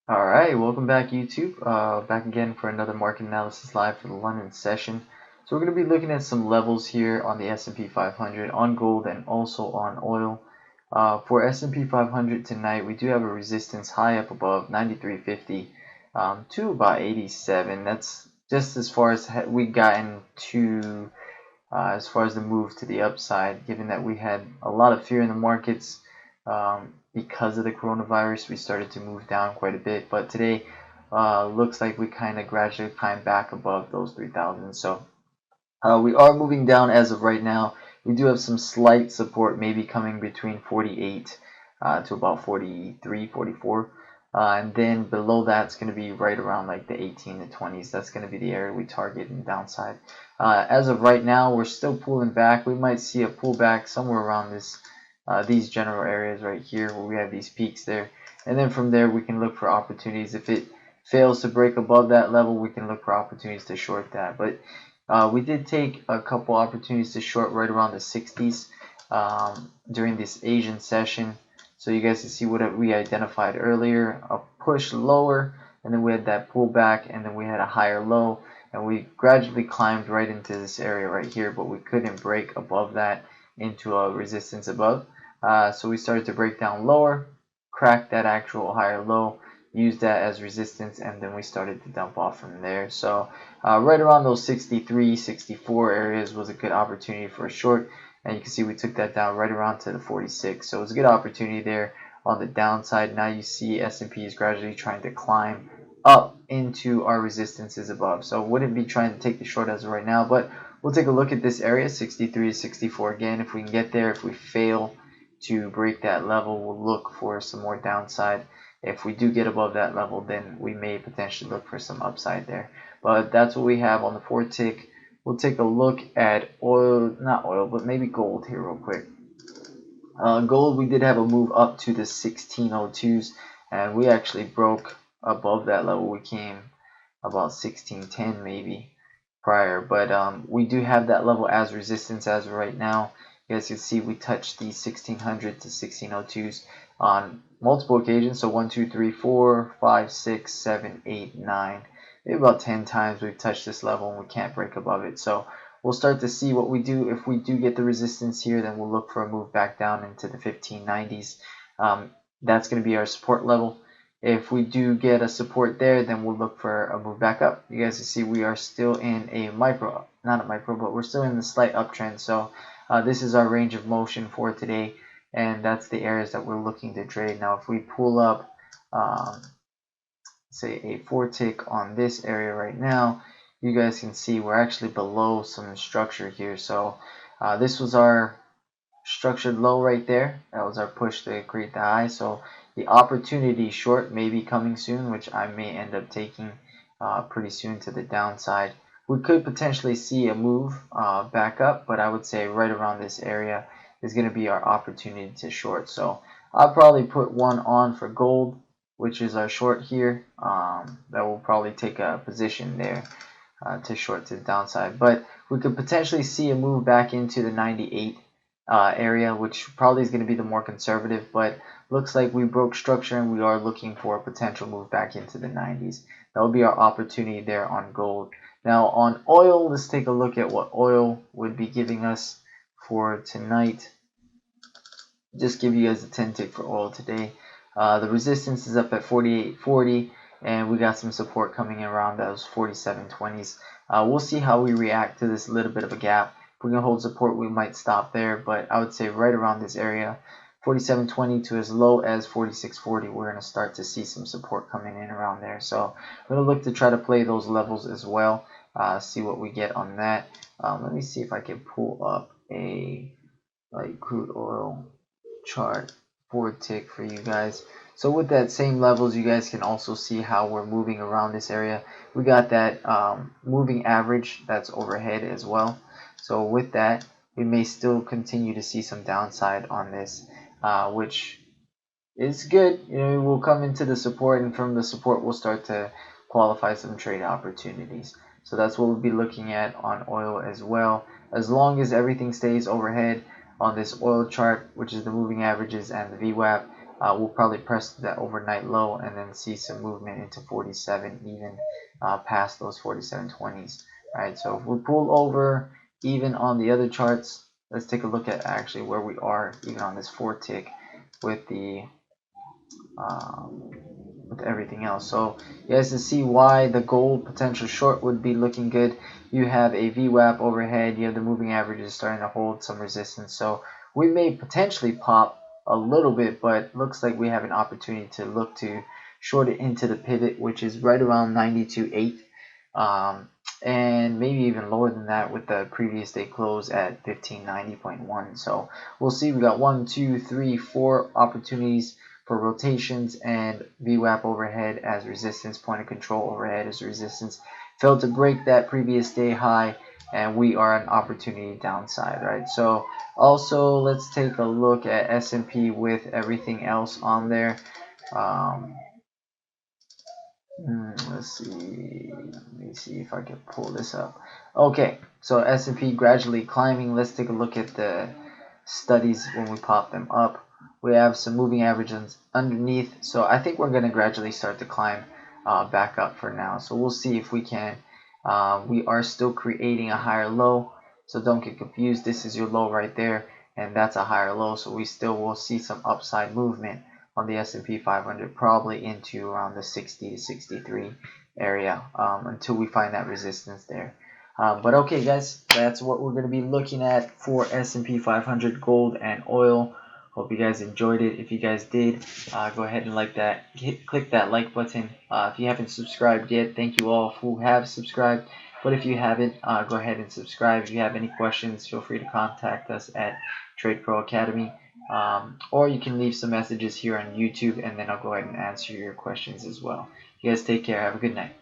Alright, welcome back YouTube. Back again for another market analysis live for the London session. So we're going to be looking at some levels here on the S&P 500, on gold, and also on oil. For S&P 500 tonight, we do have a resistance high up above 93.50 to about 87. That's just as far as we gotten to as far as the move to the upside, given that we had a lot of fear in the markets. Because of the coronavirus, we started to move down quite a bit, but today looks like we kind of gradually climb back above those 3,000. So we are moving down as of right now. We do have some slight support, maybe coming between 48 to about 43, 44. And then below that's going to be right around like the 18 to 20s. That's going to be the area we target in downside. As of right now, we're still pulling back. We might see a pullback somewhere around this these general areas right here where we have these peaks there, and then from there we can look for opportunities. If it fails to break above that level, we can look for opportunities to short that. But we did take a couple opportunities to short right around the 60s during this Asian session. So you guys can see what we identified earlier, a push lower, and then we had that pullback, and then we had a higher low, and we gradually climbed right into this area right here, but we couldn't break above that into a resistance above. So we started to break down lower, crack that actual higher low, use that as resistance, and then we started to dump off from there. So right around those 63, 64 areas was a good opportunity for a short, and you can see we took that down right around to the 46. So it was a good opportunity there on the downside. Now you see S&P is gradually trying to climb up into our resistances above. So wouldn't be trying to take the short as of right now, but we'll take a look at this area, 63 to 64 again. If we can get there, if we fail to break that level, we'll look for some more downside. If we do get above that level, then we may potentially look for some upside there. But that's what we have on the 4 tick. We'll take a look at oil, not oil, but maybe gold here real quick. Gold, we did have a move up to the 1602s, and we actually broke above that level. We came about 1610 maybe prior, but we do have that level as resistance as of right now. You guys can see we touched the 1600 to 1602s on multiple occasions. So 1, 2, 3, 4, 5, 6, 7, 8, 9, maybe about 10 times we've touched this level and we can't break above it. So we'll start to see what we do. If we do get the resistance here, then we'll look for a move back down into the 1590s. That's going to be our support level. If we do get a support there, then we'll look for a move back up. You guys can see we are still in a not a micro, but we're still in the slight uptrend. So this is our range of motion for today, and that's the areas that we're looking to trade. Now, if we pull up, say, a 4 tick on this area right now, you guys can see we're actually below some structure here. So this was our structured low right there. That was our push to create the high. So the opportunity short may be coming soon, which I may end up taking pretty soon to the downside. We could potentially see a move back up, but I would say right around this area is going to be our opportunity to short. So I'll probably put one on for gold, which is our short here. That will probably take a position there to short to the downside. But we could potentially see a move back into the 98 area, which probably is going to be the more conservative, but looks like we broke structure and we are looking for a potential move back into the 90s. That will be our opportunity there on gold. Now on oil, let's take a look at what oil would be giving us for tonight. Just give you guys a 10 tick for oil today. The resistance is up at 48.40, and we got some support coming in around those 47.20s. We'll see how we react to this little bit of a gap. If we can hold support, we might stop there, but I would say right around this area, 47.20 to as low as 46.40, we're going to start to see some support coming in around there. So I'm going to look to try to play those levels as well, see what we get on that. Let me see if I can pull up a crude oil chart 4 tick for you guys. So with that same levels, you guys can also see how we're moving around this area. We got that moving average that's overhead as well. So with that, we may still continue to see some downside on this, which is good. You know, we'll come into the support, and from the support, we'll start to qualify some trade opportunities. So that's what we'll be looking at on oil as well. As long as everything stays overhead on this oil chart, which is the moving averages and the VWAP, we'll probably press that overnight low and then see some movement into 47, even past those 47.20s. Right, so if we pull over even on the other charts, let's take a look at actually where we are even on this 4 tick with the with everything else. So you guys can see why the gold potential short would be looking good. You have a VWAP overhead, you have the moving averages starting to hold some resistance, so we may potentially pop a little bit, but looks like we have an opportunity to look to short it into the pivot, which is right around 92.8, and maybe even lower than that with the previous day close at 1590.1. So we'll see. We got 1, 2, 3, 4 opportunities for rotations, and VWAP overhead as resistance, point of control overhead as resistance. Failed to break that previous day high, and we are an opportunity downside, right? So also let's take a look at S&P with everything else on there. Let's see. Let me see if I can pull this up. Okay, so S&P gradually climbing. Let's take a look at the studies when we pop them up. We have some moving averages underneath, so I think we're going to gradually start to climb back up for now. So we'll see if we can. We are still creating a higher low, so don't get confused. This is your low right there, and that's a higher low, so we still will see some upside movement on the S&P 500, probably into around the 60 to 63 area until we find that resistance there. But okay, guys, that's what we're going to be looking at for S&P 500, gold, and oil. Hope you guys enjoyed it. If you guys did, go ahead and like that. Click that like button. If you haven't subscribed yet, thank you all who have subscribed. But if you haven't, go ahead and subscribe. If you have any questions, feel free to contact us at TRADEPRO Academy. Or you can leave some messages here on YouTube, and then I'll go ahead and answer your questions as well. You guys take care. Have a good night.